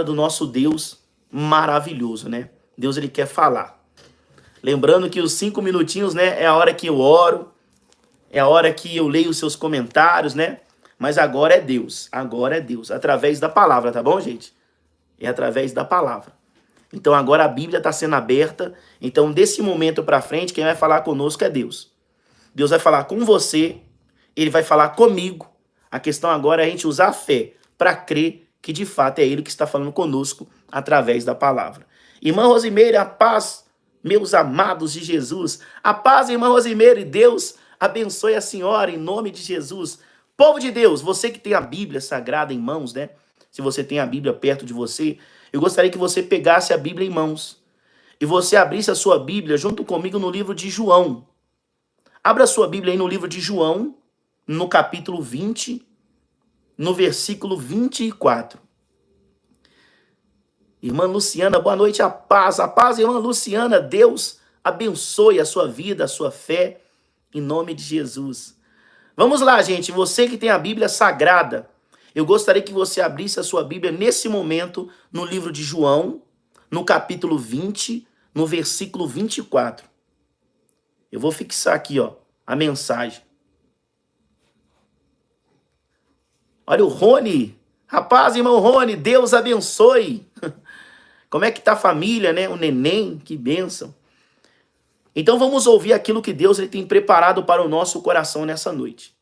do nosso Deus maravilhoso, né? Deus, ele quer falar. Lembrando que os 5 minutinhos, né, é a hora que eu oro, é a hora que eu leio os seus comentários, né? Mas agora é Deus, através da palavra, tá bom, gente? É através da palavra. Então agora a Bíblia está sendo aberta, então desse momento para frente, quem vai falar conosco é Deus. Deus vai falar com você, ele vai falar comigo. A questão agora é a gente usar a fé para crer que de fato é ele que está falando conosco através da palavra. Irmã Rosimeire, a paz, meus amados de Jesus. A paz, irmã Rosimeire, Deus abençoe a senhora em nome de Jesus. Povo de Deus, você que tem a Bíblia Sagrada em mãos, né? Se você tem a Bíblia perto de você, eu gostaria que você pegasse a Bíblia em mãos e você abrisse a sua Bíblia junto comigo no livro de João. Abra a sua Bíblia aí no livro de João, no capítulo 20, no versículo 24. Irmã Luciana, boa noite, a paz, irmã Luciana, Deus abençoe a sua vida, a sua fé, em nome de Jesus. Vamos lá, gente, você que tem a Bíblia Sagrada, eu gostaria que você abrisse a sua Bíblia nesse momento no livro de João, no capítulo 20, no versículo 24. Eu vou fixar aqui, ó, a mensagem. Olha o Rony. Rapaz, irmão Rony, Deus abençoe. Como é que tá a família, né? O neném, que bênção. Então vamos ouvir aquilo que Deus ele tem preparado para o nosso coração nessa noite.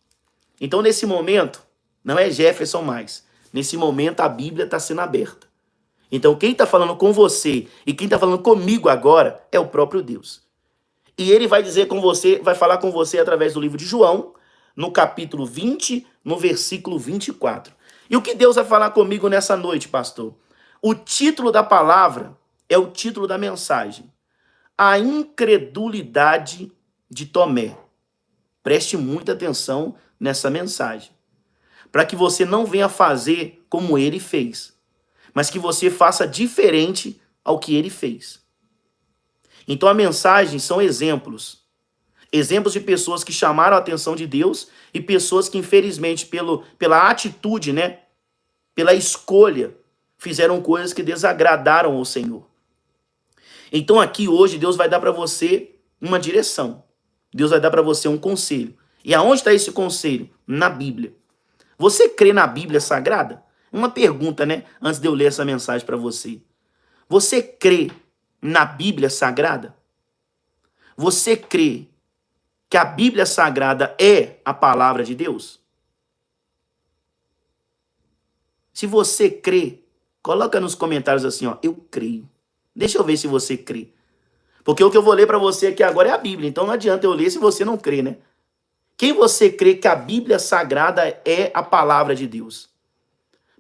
Então nesse momento, não é Jefferson mais. Nesse momento a Bíblia está sendo aberta. Então quem está falando com você e quem está falando comigo agora é o próprio Deus. E ele vai dizer com você, vai falar com você através do livro de João, no capítulo 20, no versículo 24. E o que Deus vai falar comigo nessa noite, pastor? O título da palavra é o título da mensagem. A incredulidade de Tomé. Preste muita atenção nessa mensagem. Para que você não venha fazer como ele fez, mas que você faça diferente ao que ele fez. Então a mensagem são exemplos. Exemplos de pessoas que chamaram a atenção de Deus e pessoas que, infelizmente, pela atitude, né, pela escolha, fizeram coisas que desagradaram ao Senhor. Então aqui hoje Deus vai dar para você uma direção. Deus vai dar para você um conselho. E aonde está esse conselho? Na Bíblia. Você crê na Bíblia Sagrada? Uma pergunta, né? Antes de eu ler essa mensagem para você. Você crê na Bíblia Sagrada? Você crê que a Bíblia Sagrada é a palavra de Deus? Se você crê, coloca nos comentários assim, ó, eu creio. Deixa eu ver se você crê. Porque o que eu vou ler para você aqui agora é a Bíblia. Então não adianta eu ler se você não crê, né? Quem você crê que a Bíblia Sagrada é a palavra de Deus?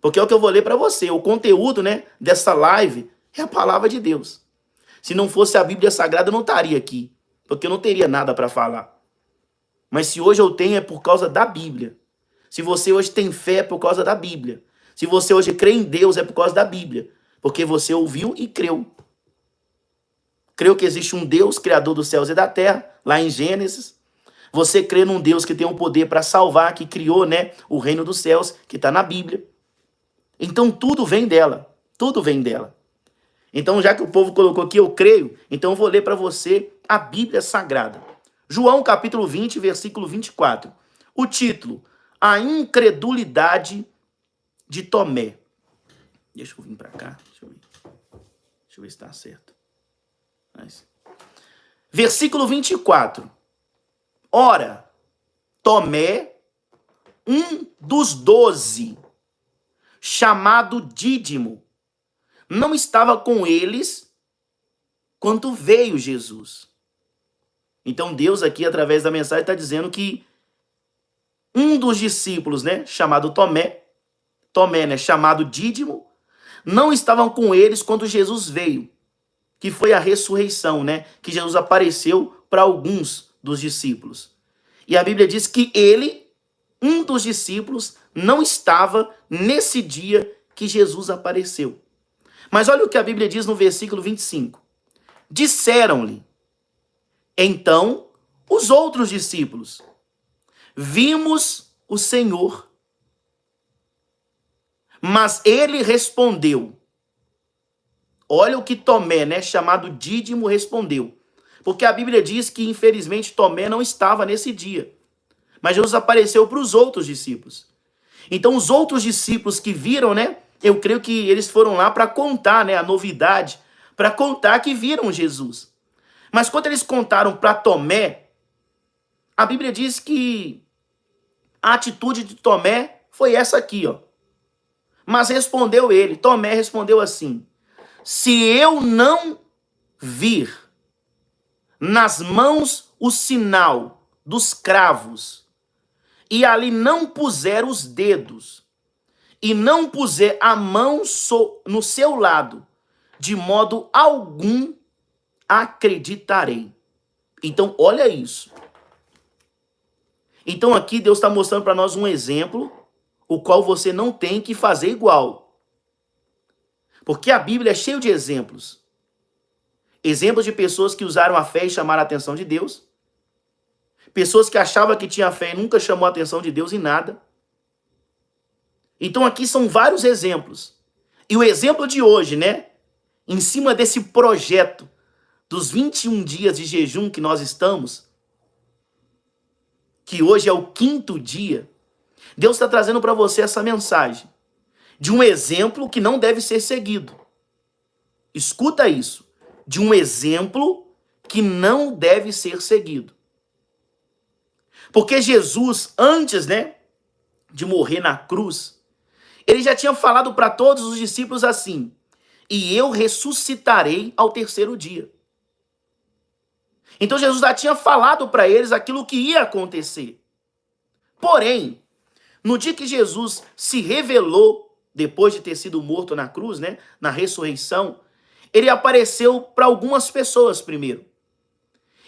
Porque é o que eu vou ler para você. O conteúdo, né, dessa live é a palavra de Deus. Se não fosse a Bíblia Sagrada, eu não estaria aqui. Porque eu não teria nada para falar. Mas se hoje eu tenho, é por causa da Bíblia. Se você hoje tem fé, é por causa da Bíblia. Se você hoje crê em Deus, é por causa da Bíblia. Porque você ouviu e creu. Creu que existe um Deus, criador dos céus e da terra, lá em Gênesis. Você crê num Deus que tem um poder para salvar, que criou, né, o reino dos céus, que está na Bíblia. Então tudo vem dela. Tudo vem dela. Então, já que o povo colocou aqui, eu creio, então eu vou ler para você a Bíblia Sagrada. João, capítulo 20, versículo 24. O título, a incredulidade de Tomé. Deixa eu vir para cá. Deixa eu ver se está certo. Versículo 24. Ora, Tomé, um dos 12, chamado Dídimo, não estava com eles quando veio Jesus. Então Deus aqui, através da mensagem, está dizendo que um dos discípulos, né, chamado Tomé, né, chamado Dídimo, não estavam com eles quando Jesus veio, que foi a ressurreição, né, que Jesus apareceu para alguns dos discípulos. E a Bíblia diz que ele, um dos discípulos, não estava nesse dia que Jesus apareceu. Mas olha o que a Bíblia diz no versículo 25. Disseram-lhe, então, os outros discípulos, vimos o Senhor. Mas ele respondeu, Olha o que Tomé, né, chamado Dídimo, respondeu. Porque a Bíblia diz que, infelizmente, Tomé não estava nesse dia. Mas Jesus apareceu para os outros discípulos. Então, os outros discípulos que viram, né, eu creio que eles foram lá para contar, né, a novidade, para contar que viram Jesus. Mas quando eles contaram para Tomé, a Bíblia diz que a atitude de Tomé foi essa aqui, ó. Mas respondeu ele, Tomé respondeu assim: se eu não vir nas mãos o sinal dos cravos, e ali não puser os dedos, e não puser a mão no seu lado, de modo algum acreditarei. Então, olha isso. Então, aqui Deus está mostrando para nós um exemplo, o qual você não tem que fazer igual. Porque a Bíblia é cheia de exemplos. Exemplos de pessoas que usaram a fé e chamaram a atenção de Deus. Pessoas que achavam que tinha fé e nunca chamou a atenção de Deus em nada. Então aqui são vários exemplos. E o exemplo de hoje, né? Em cima desse projeto dos 21 dias de jejum que nós estamos, que hoje é o 5º dia, Deus está trazendo para você essa mensagem de um exemplo que não deve ser seguido. Escuta isso. De um exemplo que não deve ser seguido. Porque Jesus, antes, né, de morrer na cruz, ele já tinha falado para todos os discípulos assim: e eu ressuscitarei ao 3º dia. Então Jesus já tinha falado para eles aquilo que ia acontecer. Porém, no dia que Jesus se revelou, depois de ter sido morto na cruz, né, na ressurreição, ele apareceu para algumas pessoas primeiro.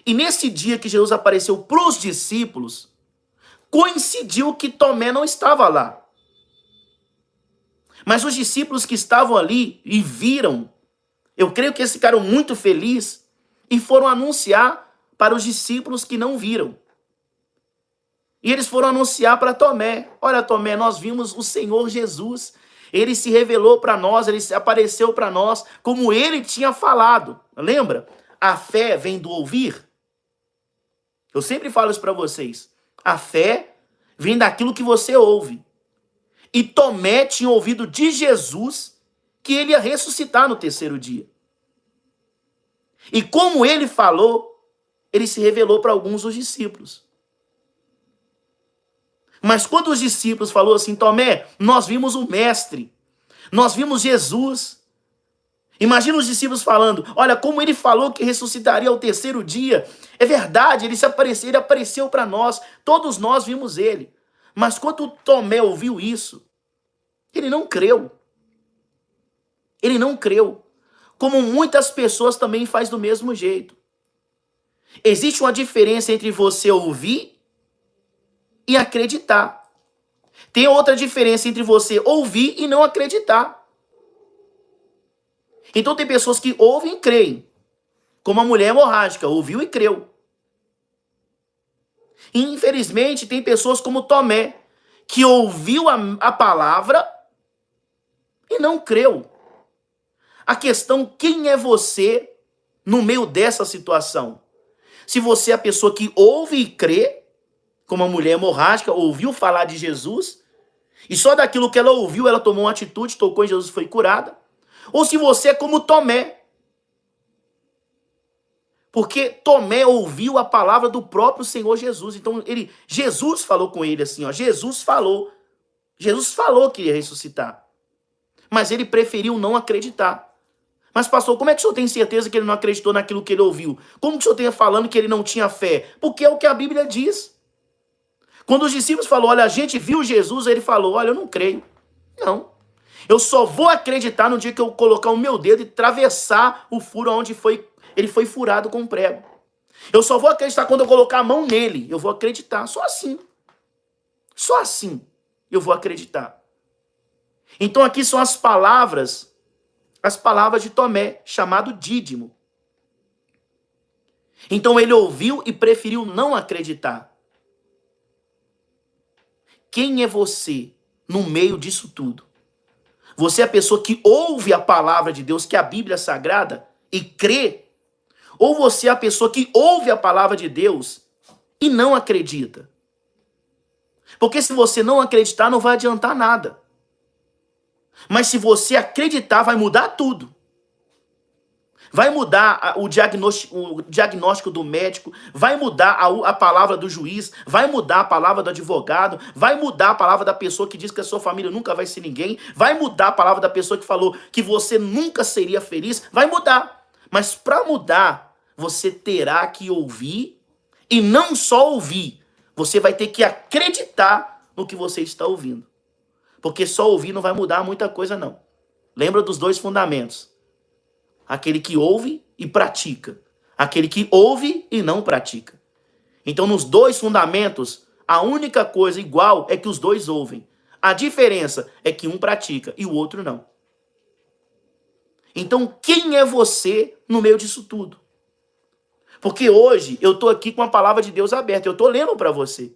E nesse dia que Jesus apareceu para os discípulos, coincidiu que Tomé não estava lá. Mas os discípulos que estavam ali e viram, eu creio que eles ficaram muito felizes e foram anunciar para os discípulos que não viram. E eles foram anunciar para Tomé: olha, Tomé, nós vimos o Senhor Jesus. Ele se revelou para nós, ele se apareceu para nós, como ele tinha falado. Lembra? A fé vem do ouvir. Eu sempre falo isso para vocês. A fé vem daquilo que você ouve. E Tomé tinha ouvido de Jesus que ele ia ressuscitar no 3º dia. E como ele falou, ele se revelou para alguns dos discípulos. Mas quando os discípulos falaram assim: Tomé, nós vimos o Mestre, nós vimos Jesus. Imagina os discípulos falando: olha, como ele falou que ressuscitaria ao 3º dia. É verdade, ele apareceu para nós, todos nós vimos ele. Mas quando Tomé ouviu isso, ele não creu. Ele não creu. Como muitas pessoas também faz do mesmo jeito. Existe uma diferença entre você ouvir e acreditar. Tem outra diferença entre você ouvir e não acreditar. Então tem pessoas que ouvem e creem. Como a mulher hemorrágica, ouviu e creu. E infelizmente tem pessoas como Tomé, que ouviu a palavra e não creu. A questão: quem é você no meio dessa situação? Se você é a pessoa que ouve e crê, como a mulher hemorrágica, ouviu falar de Jesus, e só daquilo que ela ouviu, ela tomou uma atitude, tocou em Jesus e foi curada. Ou se você é como Tomé. Porque Tomé ouviu a palavra do próprio Senhor Jesus. Então Jesus falou com ele assim, ó, Jesus falou que ia ressuscitar. Mas ele preferiu não acreditar. Mas pastor, como é que o senhor tem certeza que ele não acreditou naquilo que ele ouviu? Como que o senhor tem falando que ele não tinha fé? Porque é o que a Bíblia diz. Quando os discípulos falaram: olha, a gente viu Jesus, ele falou: olha, eu não creio. Não. Eu só vou acreditar no dia que eu colocar o meu dedo e atravessar o furo onde ele foi furado com um prego. Eu só vou acreditar quando eu colocar a mão nele. Eu vou acreditar. Só assim. Só assim eu vou acreditar. Então aqui são as palavras de Tomé, chamado Dídimo. Então ele ouviu e preferiu não acreditar. Quem é você no meio disso tudo? Você é a pessoa que ouve a palavra de Deus, que é a Bíblia Sagrada, e crê? Ou você é a pessoa que ouve a palavra de Deus e não acredita? Porque se você não acreditar, não vai adiantar nada. Mas se você acreditar, vai mudar tudo. Vai mudar o diagnóstico do médico, vai mudar a palavra do juiz, vai mudar a palavra do advogado, vai mudar a palavra da pessoa que diz que a sua família nunca vai ser ninguém, vai mudar a palavra da pessoa que falou que você nunca seria feliz, vai mudar. Mas para mudar, você terá que ouvir, e não só ouvir, você vai ter que acreditar no que você está ouvindo. Porque só ouvir não vai mudar muita coisa, não. Lembra dos 2 fundamentos. Aquele que ouve e pratica. Aquele que ouve e não pratica. Então, nos 2 fundamentos, a única coisa igual é que os 2 ouvem. A diferença é que um pratica e o outro não. Então, quem é você no meio disso tudo? Porque hoje eu estou aqui com a palavra de Deus aberta. Eu estou lendo para você.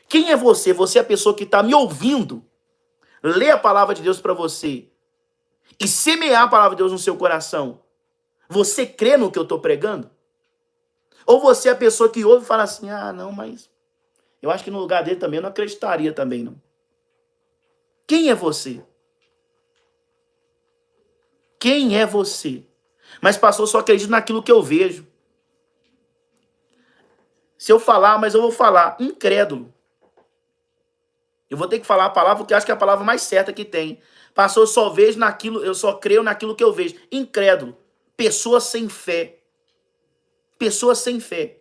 Quem é você? Você é a pessoa que está me ouvindo. Lê a palavra de Deus para você e semear a palavra de Deus no seu coração. Você crê no que eu estou pregando? Ou você é a pessoa que ouve e fala assim, ah, não, mas eu acho que no lugar dele também eu não acreditaria também, não. Quem é você? Quem é você? Mas pastor, só acredito naquilo que eu vejo. Se eu falar, mas eu vou falar, incrédulo. Eu vou ter que falar a palavra porque eu acho que é a palavra mais certa que tem. Pastor, eu só vejo naquilo, eu só creio naquilo que eu vejo. Incrédulo. Pessoa sem fé. Pessoa sem fé.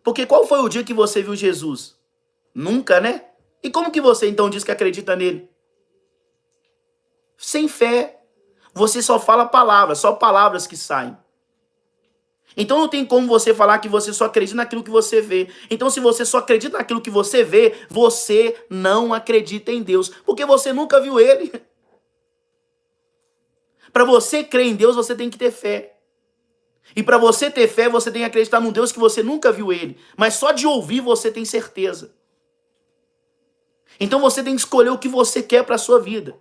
Porque qual foi o dia que você viu Jesus? Nunca, né? E como que você então diz que acredita nele? Sem fé. Você só fala palavras, só palavras que saem. Então não tem como você falar que você só acredita naquilo que você vê. Então se você só acredita naquilo que você vê, você não acredita em Deus. Porque você nunca viu ele. Para você crer em Deus, você tem que ter fé. E para você ter fé, você tem que acreditar num Deus que você nunca viu ele. Mas só de ouvir você tem certeza. Então você tem que escolher o que você quer para a sua vida.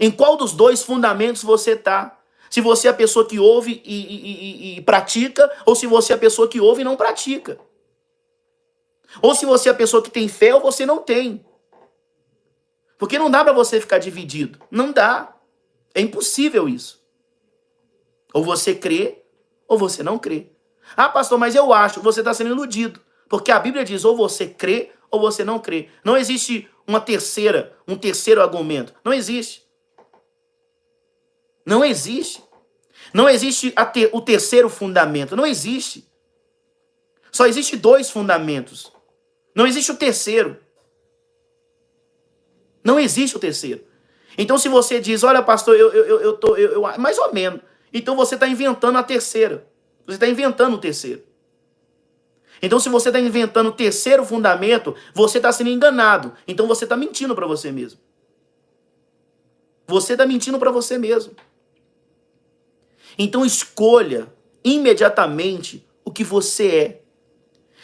Em qual dos 2 fundamentos você está? Se você é a pessoa que ouve e pratica, ou se você é a pessoa que ouve e não pratica. Ou se você é a pessoa que tem fé ou você não tem. Porque não dá para você ficar dividido. Não dá. É impossível isso. Ou você crê, ou você não crê. Ah, pastor, mas eu acho. Você está sendo iludido. Porque a Bíblia diz ou você crê, ou você não crê. Não existe um terceiro argumento. Não existe. Não existe. Não existe o terceiro fundamento. Não existe. Só existe 2 fundamentos. Não existe o terceiro. Não existe o terceiro. Então, se você diz, olha, pastor, mais ou menos. Então, você está inventando a terceira. Você está inventando o terceiro. Então, se você está inventando o terceiro fundamento, você está sendo enganado. Então, você está mentindo para você mesmo. Você está mentindo para você mesmo. Então escolha imediatamente o que você é.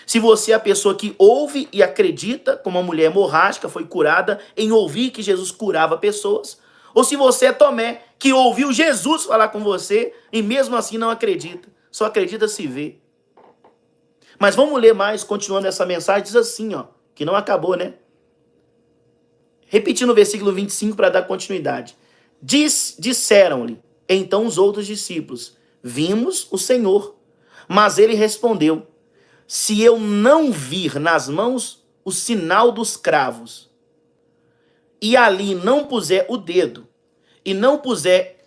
Se você é a pessoa que ouve e acredita, como a mulher hemorrágica foi curada em ouvir que Jesus curava pessoas, ou se você é Tomé, que ouviu Jesus falar com você e mesmo assim não acredita, só acredita se vê. Mas vamos ler mais, continuando essa mensagem, diz assim, ó, que não acabou, né? Repetindo o versículo 25 para dar continuidade. Disseram-lhe então os outros discípulos, vimos o Senhor. Mas ele respondeu, se eu não vir nas mãos o sinal dos cravos, e ali não puser o dedo, e não puser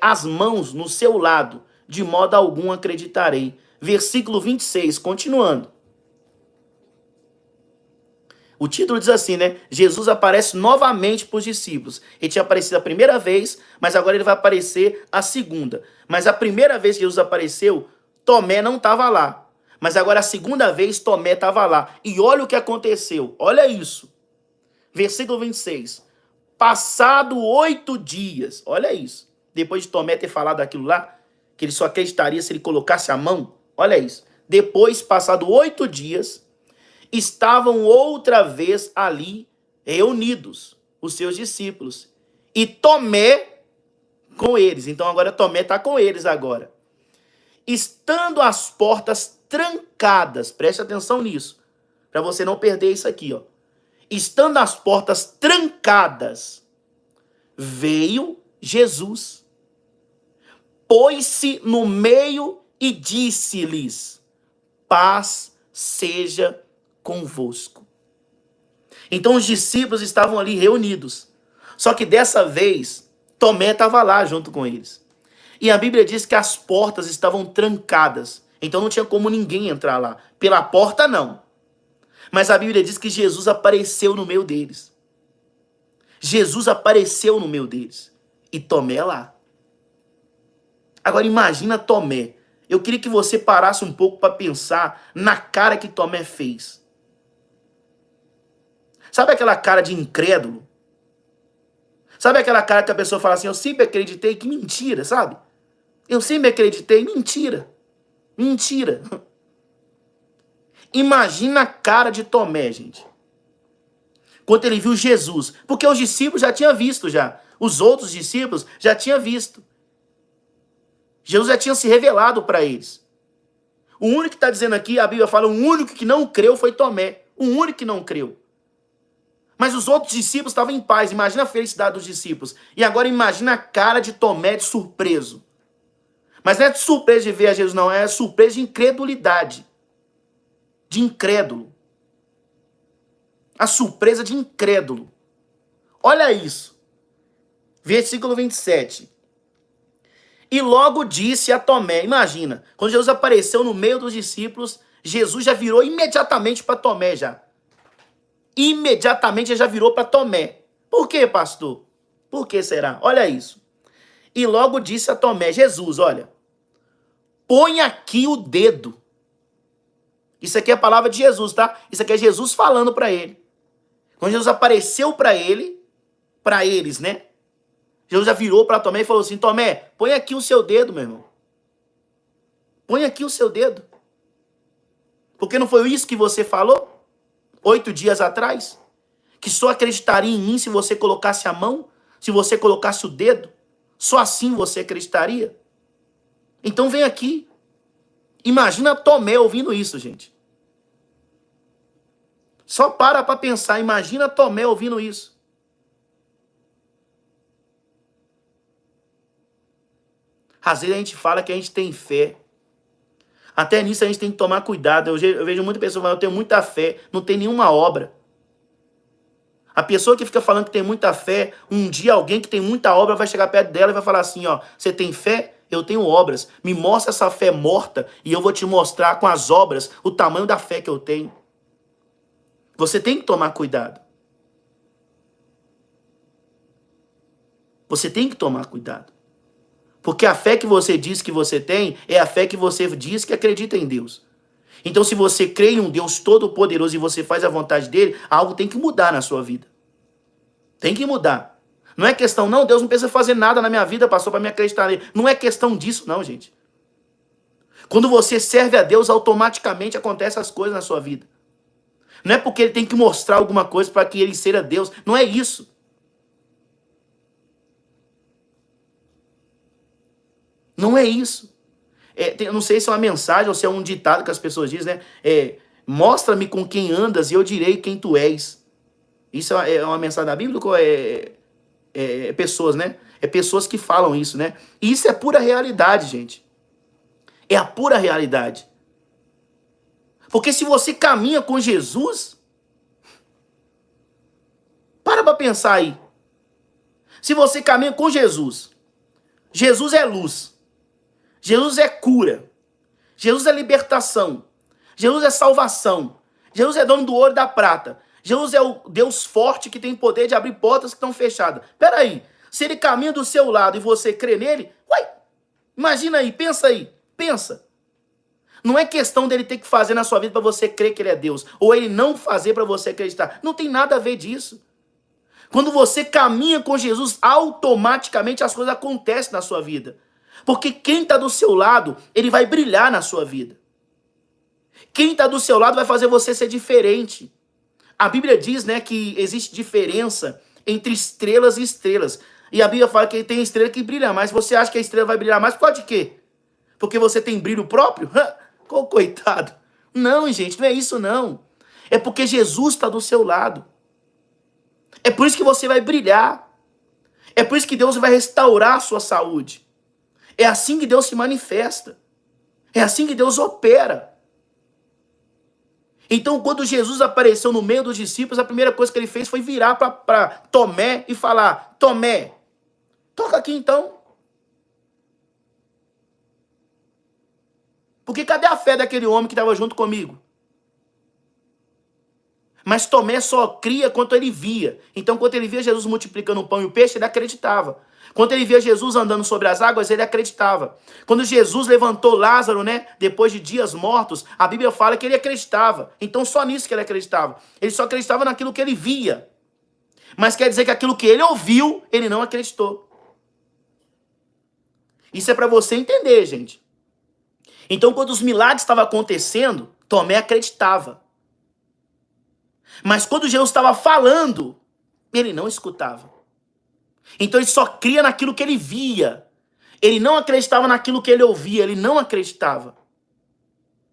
as mãos no seu lado, de modo algum acreditarei. Versículo 26, continuando. O título diz assim, né? Jesus aparece novamente para os discípulos. Ele tinha aparecido a primeira vez, mas agora ele vai aparecer a segunda. Mas a primeira vez que Jesus apareceu, Tomé não estava lá. Mas agora a segunda vez, Tomé estava lá. E olha o que aconteceu. Olha isso. Versículo 26. Passado 8 dias. Olha isso. Depois de Tomé ter falado aquilo lá, que ele só acreditaria se ele colocasse a mão. Olha isso. Depois, passado 8 dias... estavam outra vez ali reunidos, os seus discípulos, e Tomé com eles. Então agora Tomé está com eles agora. Estando as portas trancadas, preste atenção nisso, para você não perder isso aqui, ó. Estando as portas trancadas, veio Jesus, pôs-se no meio e disse-lhes: paz seja convosco. Então os discípulos estavam ali reunidos. Só que dessa vez, Tomé estava lá junto com eles. E a Bíblia diz que as portas estavam trancadas. Então não tinha como ninguém entrar lá. Pela porta, não. Mas a Bíblia diz que Jesus apareceu no meio deles. Jesus apareceu no meio deles. E Tomé lá. Agora imagina Tomé. Eu queria que você parasse um pouco para pensar na cara que Tomé fez. Sabe aquela cara de incrédulo? Sabe aquela cara que a pessoa fala assim, eu sempre acreditei, que mentira, sabe? Eu sempre acreditei, mentira. Mentira. Imagina a cara de Tomé, gente. Quando ele viu Jesus. Porque os discípulos já tinham visto já. Os outros discípulos já tinham visto. Jesus já tinha se revelado para eles. O único que está dizendo aqui, a Bíblia fala, o único que não creu foi Tomé. O único que não creu. Mas os outros discípulos estavam em paz. Imagina a felicidade dos discípulos. E agora imagina a cara de Tomé de surpreso. Mas não é de surpresa de ver a Jesus, não. É surpresa de incredulidade. De incrédulo. A surpresa de incrédulo. Olha isso. Versículo 27. E logo disse a Tomé, imagina, quando Jesus apareceu no meio dos discípulos, Jesus já virou imediatamente para Tomé já. Imediatamente já virou para Tomé. Por quê, pastor? Por que será? Olha isso. E logo disse a Tomé, Jesus, olha, põe aqui o dedo. Isso aqui é a palavra de Jesus, tá? Isso aqui é Jesus falando para ele. Quando Jesus apareceu para ele, para eles, né? Jesus já virou para Tomé e falou assim, Tomé, põe aqui o seu dedo, meu irmão. Põe aqui o seu dedo. Porque não foi isso que você falou 8 dias atrás? Que só acreditaria em mim se você colocasse a mão? Se você colocasse o dedo? Só assim você acreditaria? Então vem aqui. Imagina Tomé ouvindo isso, gente. Só para pensar. Imagina Tomé ouvindo isso. Às vezes a gente fala que a gente tem fé. Até nisso a gente tem que tomar cuidado. Eu vejo muita pessoa falando, eu tenho muita fé, não tem nenhuma obra. A pessoa que fica falando que tem muita fé, um dia alguém que tem muita obra vai chegar perto dela e vai falar assim, ó, você tem fé? Eu tenho obras. Me mostra essa fé morta e eu vou te mostrar com as obras o tamanho da fé que eu tenho. Você tem que tomar cuidado. Você tem que tomar cuidado. Porque a fé que você diz que você tem é a fé que você diz que acredita em Deus. Então, se você crê em um Deus todo-poderoso e você faz a vontade dele, algo tem que mudar na sua vida. Tem que mudar. Não é questão, não, Deus não precisa fazer nada na minha vida, pastor, para me acreditar nele. Não é questão disso, não, gente. Quando você serve a Deus, automaticamente acontecem as coisas na sua vida. Não é porque ele tem que mostrar alguma coisa para que ele seja Deus. Não é isso. Não é isso. Eu não sei se é uma mensagem ou se é um ditado que as pessoas dizem, né? Mostra-me com quem andas e eu direi quem tu és. Isso é uma mensagem da Bíblia ou é pessoas, né? É pessoas que falam isso, né? E isso é pura realidade, gente. É a pura realidade. Porque se você caminha com Jesus, para pensar aí. Se você caminha com Jesus, Jesus é luz. Jesus é cura. Jesus é libertação. Jesus é salvação. Jesus é dono do ouro e da prata. Jesus é o Deus forte que tem poder de abrir portas que estão fechadas. Peraí, se ele caminha do seu lado e você crê nele, imagina aí, pensa. Não é questão dele ter que fazer na sua vida para você crer que ele é Deus, ou ele não fazer para você acreditar. Não tem nada a ver disso. Quando você caminha com Jesus, automaticamente as coisas acontecem na sua vida. Porque quem está do seu lado, ele vai brilhar na sua vida. Quem está do seu lado vai fazer você ser diferente. A Bíblia diz, né, que existe diferença entre estrelas e estrelas. E a Bíblia fala que tem estrela que brilha mais. Você acha que a estrela vai brilhar mais por causa de quê? Porque você tem brilho próprio? Coitado. Não, gente, não é isso não. É porque Jesus está do seu lado. É por isso que você vai brilhar. É por isso que Deus vai restaurar a sua saúde. É assim que Deus se manifesta. É assim que Deus opera. Então, quando Jesus apareceu no meio dos discípulos, a primeira coisa que ele fez foi virar para Tomé e falar: Tomé, toca aqui então. Porque cadê a fé daquele homem que estava junto comigo? Mas Tomé só cria quanto ele via. Então, quando ele via Jesus multiplicando o pão e o peixe, ele acreditava. Quando ele via Jesus andando sobre as águas, ele acreditava. Quando Jesus levantou Lázaro, né, depois de dias mortos, a Bíblia fala que ele acreditava. Então, só nisso que ele acreditava. Ele só acreditava naquilo que ele via. Mas quer dizer que aquilo que ele ouviu, ele não acreditou. Isso é para você entender, gente. Então, quando os milagres estavam acontecendo, Tomé acreditava. Mas quando Jesus estava falando, ele não escutava. Então ele só cria naquilo que ele via. Ele não acreditava naquilo que ele ouvia. Ele não acreditava.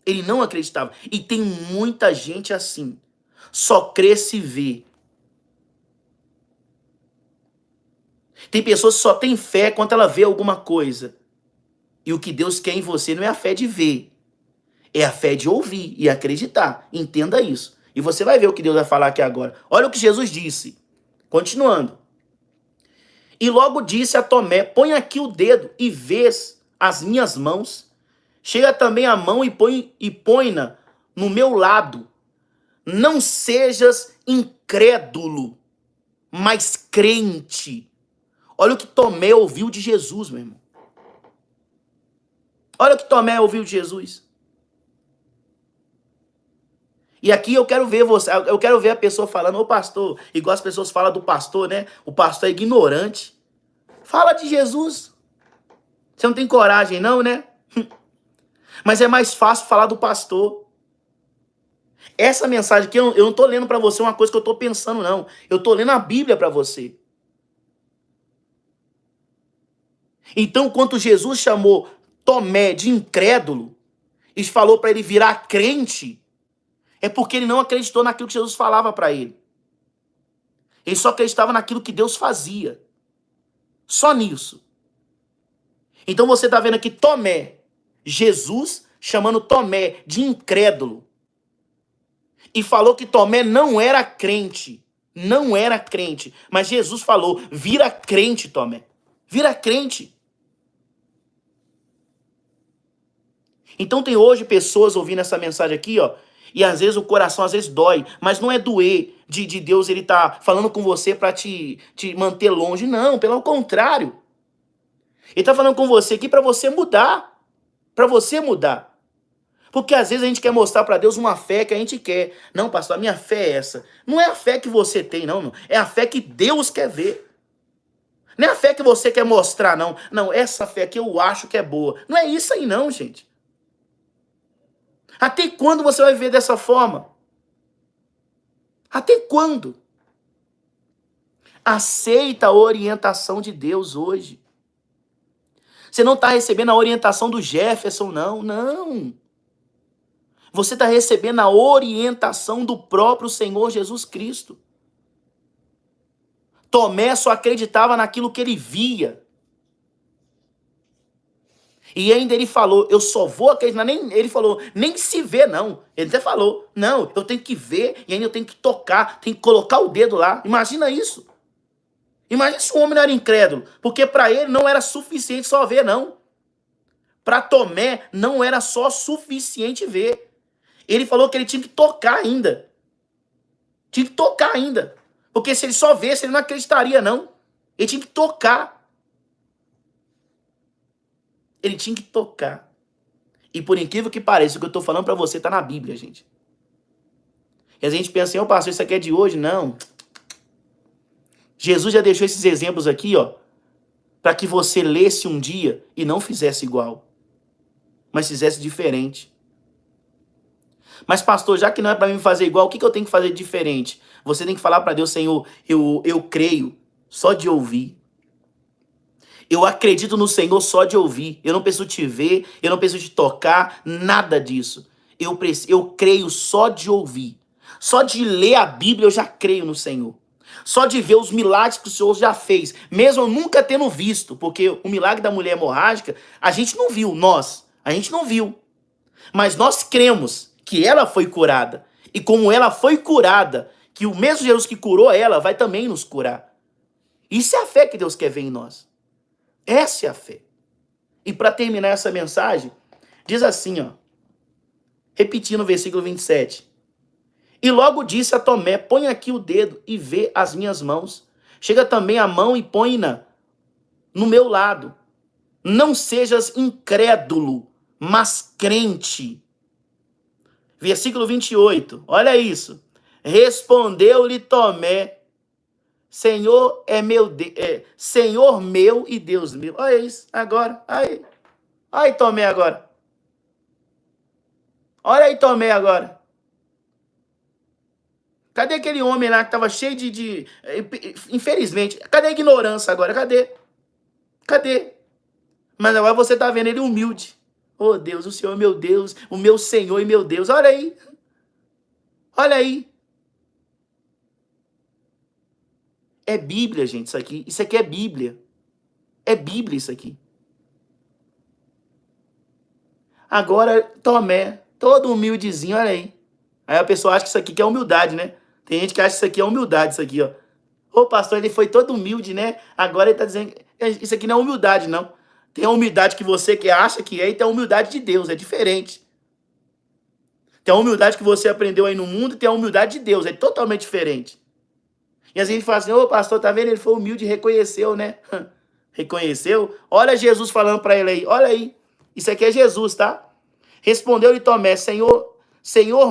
Ele não acreditava. E tem muita gente assim. Só crê se vê. Tem pessoas que só têm fé quando ela vê alguma coisa. E o que Deus quer em você não é a fé de ver. É a fé de ouvir e acreditar. Entenda isso. E você vai ver o que Deus vai falar aqui agora. Olha o que Jesus disse. Continuando. E logo disse a Tomé: põe aqui o dedo e vês as minhas mãos. Chega também a mão e põe-na no meu lado. Não sejas incrédulo, mas crente. Olha o que Tomé ouviu de Jesus, meu irmão. Olha o que Tomé ouviu de Jesus. E aqui eu quero ver você, eu quero ver a pessoa falando: ô pastor, igual as pessoas falam do pastor, né? O pastor é ignorante. Fala de Jesus. Você não tem coragem não, né? Mas é mais fácil falar do pastor. Essa mensagem aqui, eu não tô lendo para você uma coisa que eu tô pensando, não. Eu tô lendo a Bíblia para você. Então, quando Jesus chamou Tomé de incrédulo e falou para ele virar crente, é porque ele não acreditou naquilo que Jesus falava para ele. Ele só acreditava naquilo que Deus fazia. Só nisso. Então você está vendo aqui Tomé, Jesus chamando Tomé de incrédulo. E falou que Tomé não era crente. Não era crente. Mas Jesus falou: vira crente, Tomé. Vira crente. Então tem hoje pessoas ouvindo essa mensagem aqui, ó. E às vezes o coração às vezes dói. Mas não é doer de Deus, ele tá falando com você para te manter longe. Não, pelo contrário. Ele tá falando com você aqui para você mudar. Para você mudar. Porque às vezes a gente quer mostrar para Deus uma fé que a gente quer. Não, pastor, a minha fé é essa. Não é a fé que você tem, não. É a fé que Deus quer ver. Não é a fé que você quer mostrar, não. Não, essa fé que eu acho que é boa. Não é isso aí, não, gente. Até quando você vai viver dessa forma? Até quando? Aceita a orientação de Deus hoje. Você não está recebendo a orientação do Jefferson, não. Não. Você está recebendo a orientação do próprio Senhor Jesus Cristo. Tomé só acreditava naquilo que ele via. E ainda ele falou: eu só vou acreditar. Ele falou: nem se vê, não. Ele até falou: não, eu tenho que ver e ainda eu tenho que tocar, tenho que colocar o dedo lá. Imagina isso. Imagina se o homem não era incrédulo. Porque para ele não era suficiente só ver, não. Para Tomé não era só suficiente ver. Ele falou que ele tinha que tocar ainda. Tinha que tocar ainda. Porque se ele só visse, ele não acreditaria, não. Ele tinha que tocar. Ele tinha que tocar. E por incrível que pareça, o que eu estou falando para você está na Bíblia, gente. E a gente pensa assim: ô pastor, isso aqui é de hoje? Não. Jesus já deixou esses exemplos aqui, ó, para que você lesse um dia e não fizesse igual, mas fizesse diferente. Mas pastor, já que não é para mim fazer igual, o que eu tenho que fazer de diferente? Você tem que falar para Deus, Senhor, eu creio só de ouvir. Eu acredito no Senhor só de ouvir. Eu não preciso te ver, eu não preciso te tocar, nada disso. Eu creio só de ouvir. Só de ler a Bíblia eu já creio no Senhor. Só de ver os milagres que o Senhor já fez, mesmo eu nunca tendo visto, porque o milagre da mulher hemorrágica, a gente não viu, a gente não viu. Mas nós cremos que ela foi curada. E como ela foi curada, que o mesmo Jesus que curou ela vai também nos curar. Isso é a fé que Deus quer ver em nós. Essa é a fé. E para terminar essa mensagem, diz assim, ó, repetindo o versículo 27. E logo disse a Tomé, põe aqui o dedo e vê as minhas mãos. Chega também a mão e põe-na no meu lado. Não sejas incrédulo, mas crente. Versículo 28, olha isso. Respondeu-lhe Tomé, Senhor Senhor meu e Deus meu. Olha isso, agora. Aí Tomé agora. Olha aí Tomé agora. Cadê aquele homem lá que estava cheio Infelizmente, cadê a ignorância agora? Cadê? Mas agora você está vendo ele humilde. Oh Deus, o Senhor é meu Deus, o meu Senhor e meu Deus. Olha aí. Olha aí. É Bíblia, gente, isso aqui. Isso aqui é Bíblia. É Bíblia isso aqui. Agora, Tomé, todo humildezinho, olha aí. Aí a pessoa acha que isso aqui que é humildade, né? Tem gente que acha que isso aqui é humildade, isso aqui, ó. Ô, pastor, ele foi todo humilde, né? Agora ele tá dizendo que isso aqui não é humildade, não. Tem a humildade que você que acha que é e tem a humildade de Deus, é diferente. Tem a humildade que você aprendeu aí no mundo e tem a humildade de Deus, é totalmente diferente. E às vezes a gente fala assim, ô, pastor, tá vendo? Ele foi humilde e reconheceu, né? Reconheceu? Olha Jesus falando para ele aí, olha aí. Isso aqui é Jesus, tá? Respondeu-lhe Tomé, Senhor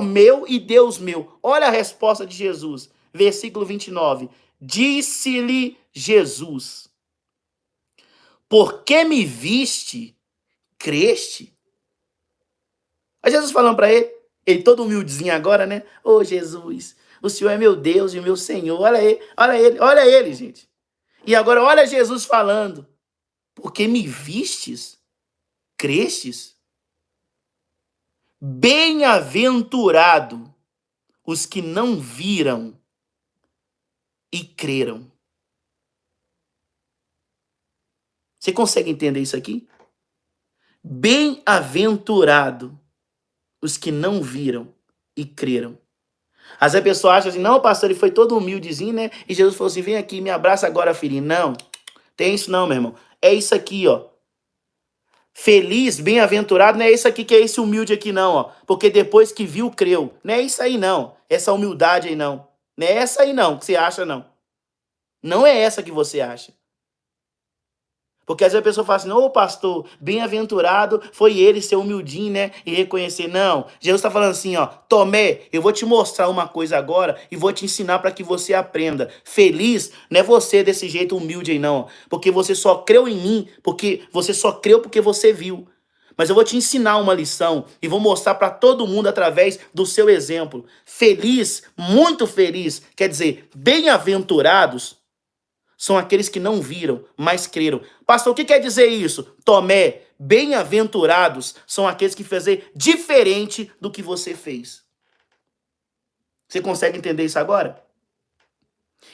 meu e Deus meu. Olha a resposta de Jesus. Versículo 29. Disse-lhe Jesus, porque me viste, creste? Aí Jesus falando para ele todo humildezinho agora, né? Ô Jesus, o Senhor é meu Deus e o meu Senhor. Olha ele, gente. E agora olha Jesus falando, porque me vistes, crestes? Bem-aventurado os que não viram e creram. Você consegue entender isso aqui? Bem-aventurado os que não viram e creram. Às vezes a pessoa acha assim, não, pastor, ele foi todo humildezinho, né? E Jesus falou assim, vem aqui, me abraça agora, filhinho. Não, tem isso não, meu irmão. É isso aqui, ó. Feliz, bem-aventurado, não é isso aqui que é esse humilde aqui não, ó. Porque depois que viu, creu. Não é isso aí não, essa humildade aí não. Não é essa aí não que você acha não. Não é essa que você acha. Porque às vezes a pessoa fala assim, ô pastor, bem-aventurado foi ele ser humildinho, né? E reconhecer. Não, Jesus está falando assim, ó, Tomé, eu vou te mostrar uma coisa agora e vou te ensinar para que você aprenda. Feliz não é você desse jeito humilde aí não, porque você só creu em mim, porque você só creu porque você viu. Mas eu vou te ensinar uma lição e vou mostrar para todo mundo através do seu exemplo. Feliz, muito feliz, quer dizer, bem-aventurados, são aqueles que não viram, mas creram. Pastor, o que quer dizer isso? Tomé, bem-aventurados são aqueles que fizeram diferente do que você fez. Você consegue entender isso agora?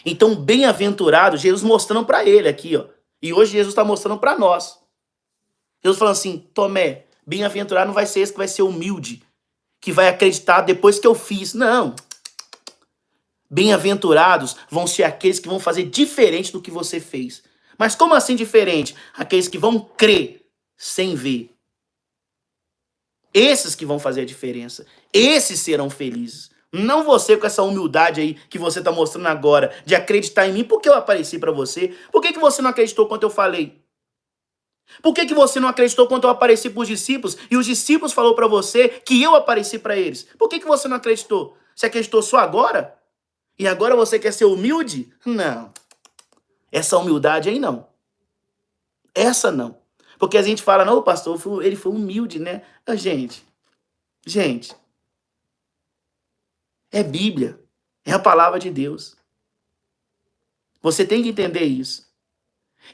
Então, bem-aventurado, Jesus mostrando para ele aqui, ó. E hoje Jesus está mostrando para nós. Jesus falando assim, Tomé, bem-aventurado não vai ser esse que vai ser humilde, que vai acreditar depois que eu fiz. Não. Bem-aventurados vão ser aqueles que vão fazer diferente do que você fez. Mas como assim diferente? Aqueles que vão crer sem ver. Esses que vão fazer a diferença. Esses serão felizes. Não você com essa humildade aí que você está mostrando agora, de acreditar em mim, porque eu apareci para você. Por que você não acreditou quando eu falei? Por que você não acreditou quando eu apareci para os discípulos e os discípulos falaram para você que eu apareci para eles? Por que você não acreditou? Você acreditou só agora? E agora você quer ser humilde? Não. Essa humildade aí não. Essa não. Porque a gente fala, não, pastor, ele foi humilde, né? Gente. É Bíblia. É a palavra de Deus. Você tem que entender isso.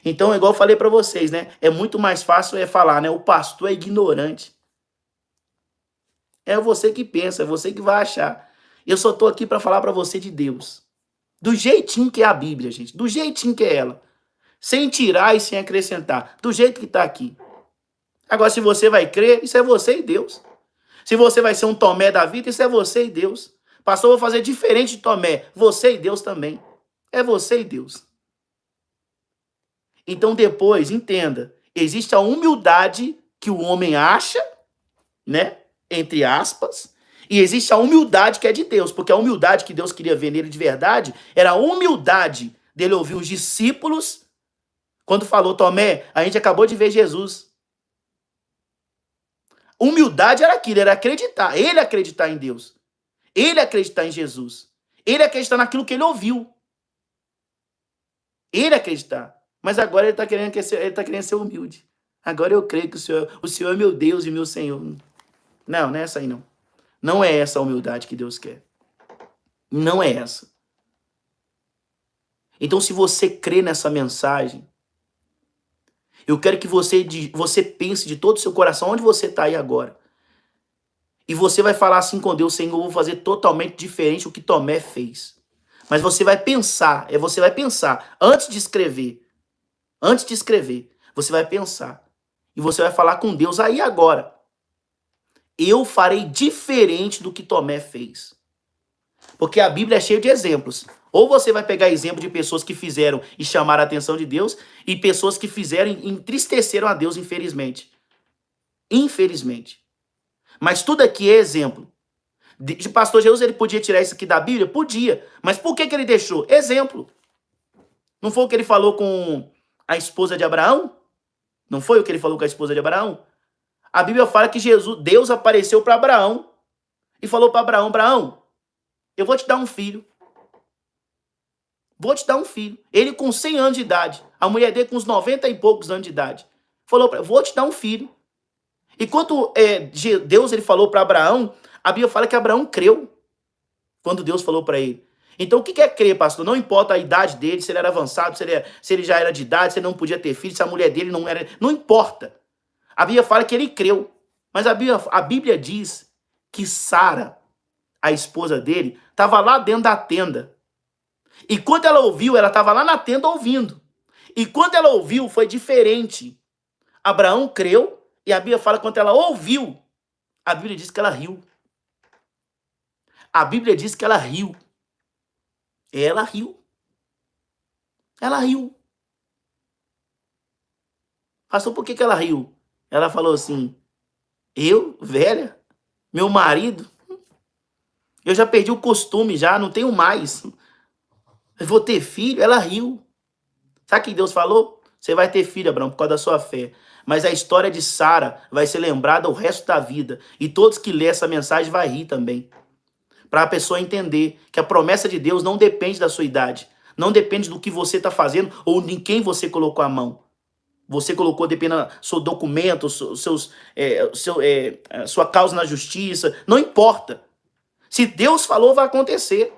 Então, igual eu falei para vocês, né? É muito mais fácil falar, né? O pastor é ignorante. É você que pensa, é você que vai achar. Eu só tô aqui para falar para você de Deus. Do jeitinho que é a Bíblia, gente. Do jeitinho que é ela. Sem tirar e sem acrescentar. Do jeito que tá aqui. Agora, se você vai crer, isso é você e Deus. Se você vai ser um Tomé da vida, isso é você e Deus. Pastor, eu vou fazer diferente de Tomé. Você e Deus também. É você e Deus. Então, depois, entenda. Existe a humildade que o homem acha, né? Entre aspas. E existe a humildade que é de Deus. Porque a humildade que Deus queria ver nele de verdade era a humildade dele ouvir os discípulos. Quando falou, Tomé, a gente acabou de ver Jesus. Humildade era aquilo, era acreditar. Ele acreditar em Deus. Ele acreditar em Jesus. Ele acreditar naquilo que ele ouviu. Ele acreditar. Mas agora ele está querendo ser humilde. Agora eu creio que o Senhor é meu Deus e meu Senhor. Não, não é essa aí não. Não é essa a humildade que Deus quer. Não é essa. Então, se você crê nessa mensagem, eu quero que você pense de todo o seu coração onde você está aí agora. E você vai falar assim com Deus, Senhor, eu vou fazer totalmente diferente do que Tomé fez. Mas você vai pensar, antes de escrever, você vai pensar. E você vai falar com Deus aí agora. Eu farei diferente do que Tomé fez. Porque a Bíblia é cheia de exemplos. Ou você vai pegar exemplo de pessoas que fizeram e chamaram a atenção de Deus, e pessoas que fizeram e entristeceram a Deus, infelizmente. Infelizmente. Mas tudo aqui é exemplo. De pastor Jesus, ele podia tirar isso aqui da Bíblia? Podia. Mas por que ele deixou? Exemplo. Não foi o que ele falou com a esposa de Abraão? Não foi o que ele falou com a esposa de Abraão? A Bíblia fala que Deus apareceu para Abraão e falou para Abraão, Abraão, eu vou te dar um filho. Vou te dar um filho. Ele com 100 anos de idade. A mulher dele com uns 90 e poucos anos de idade. Falou para ele, vou te dar um filho. E quando Deus ele falou para Abraão, a Bíblia fala que Abraão creu quando Deus falou para ele. Então o que é crer, pastor? Não importa a idade dele, se ele era avançado, se ele já era de idade, se ele não podia ter filho, se a mulher dele não era... Não importa. A Bíblia fala que ele creu. Mas a Bíblia diz que Sara, a esposa dele, estava lá dentro da tenda. E quando ela ouviu, ela estava lá na tenda ouvindo. E quando ela ouviu, foi diferente. Abraão creu, e a Bíblia fala que quando ela ouviu, a Bíblia diz que ela riu. A Bíblia diz que ela riu. Ela riu. Ela riu. Pastor, por que ela riu? Ela falou assim, eu, velha, meu marido, eu já perdi o costume já, não tenho mais. Eu vou ter filho? Ela riu. Sabe o que Deus falou? Você vai ter filho, Abraão, por causa da sua fé. Mas a história de Sara vai ser lembrada o resto da vida. E todos que lêem essa mensagem vão rir também. Para a pessoa entender que a promessa de Deus não depende da sua idade. Não depende do que você está fazendo ou em quem você colocou a mão. Você colocou, dependendo do seu documento, sua causa na justiça. Não importa. Se Deus falou, vai acontecer.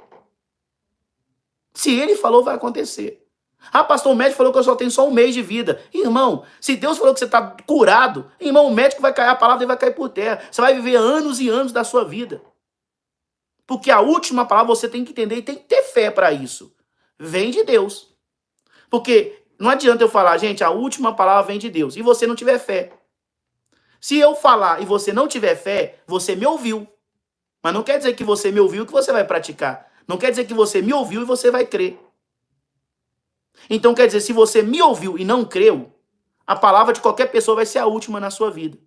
Se ele falou, vai acontecer. Ah, pastor, o médico falou que eu só tenho só um mês de vida. Irmão, se Deus falou que você está curado, irmão, o médico vai cair, a palavra dele vai cair por terra. Você vai viver anos e anos da sua vida. Porque a última palavra você tem que entender e tem que ter fé para isso. Vem de Deus. Porque não adianta eu falar, gente, a última palavra vem de Deus. E você não tiver fé. Se eu falar e você não tiver fé, você me ouviu. Mas não quer dizer que você me ouviu e que você vai praticar. Não quer dizer que você me ouviu e você vai crer. Então quer dizer, se você me ouviu e não creu, a palavra de qualquer pessoa vai ser a última na sua vida.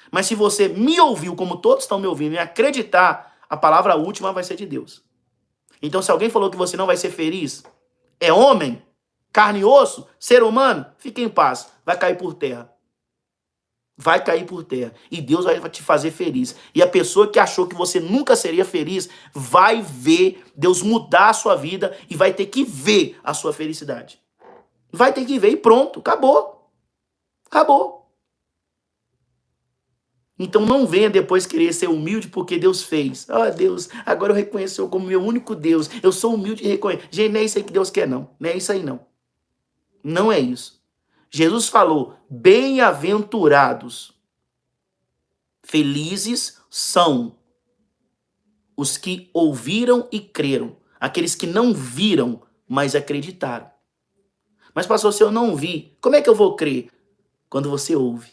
Mas se você me ouviu, como todos estão me ouvindo, e acreditar, a palavra última vai ser de Deus. Então se alguém falou que você não vai ser feliz, é homem, carne e osso, ser humano, fique em paz, vai cair por terra. Vai cair por terra. E Deus vai te fazer feliz. E a pessoa que achou que você nunca seria feliz, vai ver Deus mudar a sua vida e vai ter que ver a sua felicidade. Vai ter que ver e pronto. Acabou. Acabou. Então não venha depois querer ser humilde porque Deus fez. Ah, Deus, agora eu reconheço o Senhor como meu único Deus. Eu sou humilde e reconheço. Gente, não é isso aí que Deus quer, não. Não é isso aí, não. Não é isso. Jesus falou, bem-aventurados, felizes são os que ouviram e creram. Aqueles que não viram, mas acreditaram. Mas, pastor, se eu não vi, como é que eu vou crer? Quando você ouve.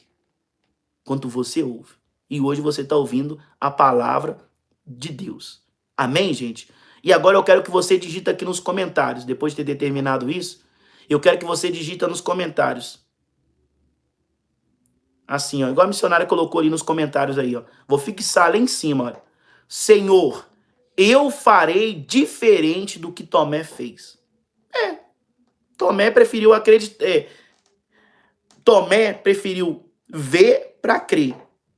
Quando você ouve. E hoje você está ouvindo a palavra de Deus. Amém, gente? E agora eu quero que você digita aqui nos comentários. Depois de ter determinado isso, eu quero que você digita nos comentários. Assim, ó. Igual a missionária colocou ali nos comentários aí, ó. Vou fixar lá em cima, ó. Senhor, eu farei diferente do que Tomé fez. Tomé preferiu acreditar. Tomé preferiu ver para crer.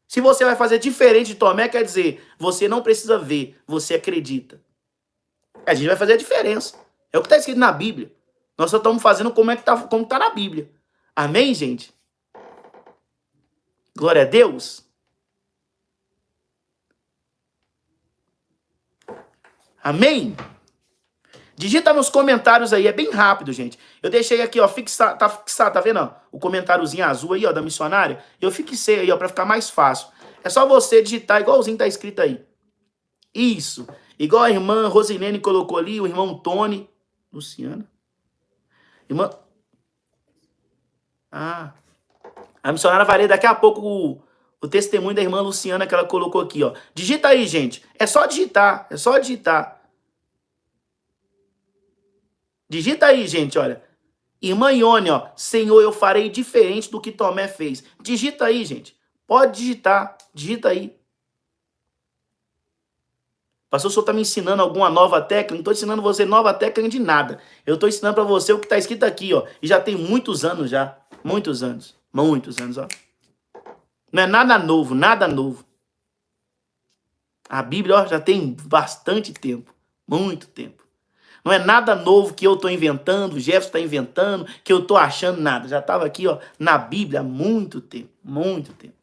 Se você vai fazer diferente de Tomé, quer dizer, você não precisa ver, você acredita. A gente vai fazer a diferença. É o que está escrito na Bíblia. Nós só estamos fazendo como tá na Bíblia. Amém, gente? Glória a Deus. Amém? Digita nos comentários aí, é bem rápido, gente. Eu deixei aqui, ó, fixar, tá fixado, tá vendo? Ó, o comentáriozinho azul aí, ó, da missionária. Eu fixei aí, ó, pra ficar mais fácil. É só você digitar igualzinho tá escrito aí. Isso. Igual a irmã Rosilene colocou ali, o irmão Tony. Luciana. Irmã... Ah. A missionária vai ler daqui a pouco o testemunho da irmã Luciana que ela colocou aqui, ó. Digita aí, gente. É só digitar, é só digitar. Digita aí, gente, olha. Irmã Ione, ó. Senhor, eu farei diferente do que Tomé fez. Digita aí, gente. Pode digitar. Digita aí. Pastor, o senhor está me ensinando alguma nova técnica? Não estou ensinando você nova técnica de nada. Eu estou ensinando para você o que está escrito aqui, ó. E já tem muitos anos já. Muitos anos. Muitos anos, ó. Não é nada novo, nada novo. A Bíblia, ó, já tem bastante tempo. Muito tempo. Não é nada novo que eu estou inventando, o Jefferson está inventando, que eu estou achando nada. Já estava aqui, ó, na Bíblia há muito tempo. Muito tempo.